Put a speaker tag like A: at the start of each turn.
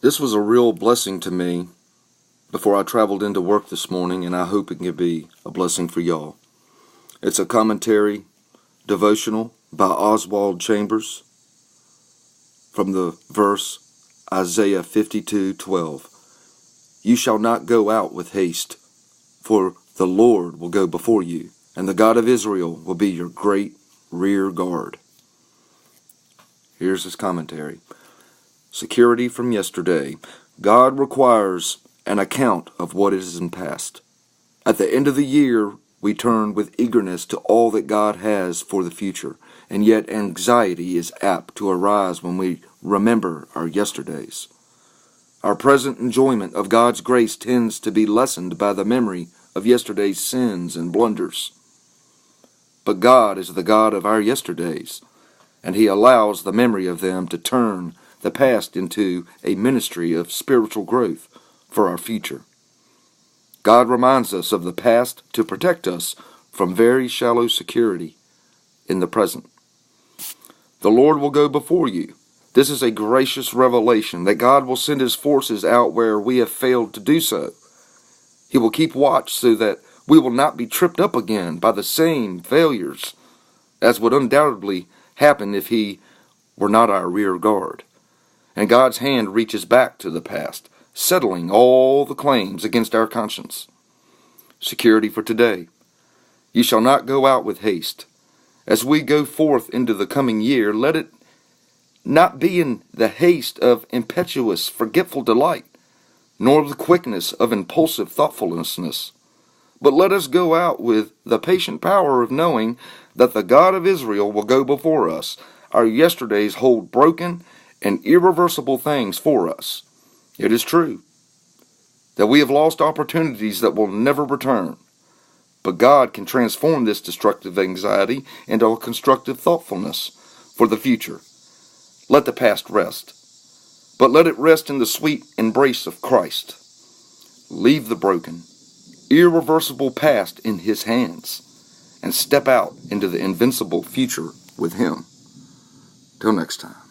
A: This was a real blessing to me before I traveled into work this morning, and I hope it can be a blessing for y'all. It's a commentary devotional by Oswald Chambers from the verse Isaiah 52:12. You shall not go out with haste, for the Lord will go before you, and the God of Israel will be your great rear guard. Here's his commentary. Security from yesterday. God requires an account of what is in past. At the end of the year, we turn with eagerness to all that God has for the future, and yet anxiety is apt to arise when we remember our yesterdays. Our present enjoyment of God's grace tends to be lessened by the memory of yesterday's sins and blunders. But God is the God of our yesterdays, and He allows the memory of them to turn the past into a ministry of spiritual growth for our future. God reminds us of the past to protect us from very shallow security in the present. The Lord will go before you. This is a gracious revelation that God will send His forces out where we have failed to do so. He will keep watch so that we will not be tripped up again by the same failures as would undoubtedly happen if He were not our rear guard. And God's hand reaches back to the past, settling all the claims against our conscience. Security for today. You shall not go out with haste. As we go forth into the coming year, let it not be in the haste of impetuous, forgetful delight, nor the quickness of impulsive thoughtfulness, but let us go out with the patient power of knowing that the God of Israel will go before us. Our yesterdays hold broken and irreversible things for us. It is true that we have lost opportunities that will never return, but God can transform this destructive anxiety into a constructive thoughtfulness for the future. Let the past rest, but let it rest in the sweet embrace of Christ. Leave the broken, irreversible past in His hands and step out into the invincible future with Him. Till next time.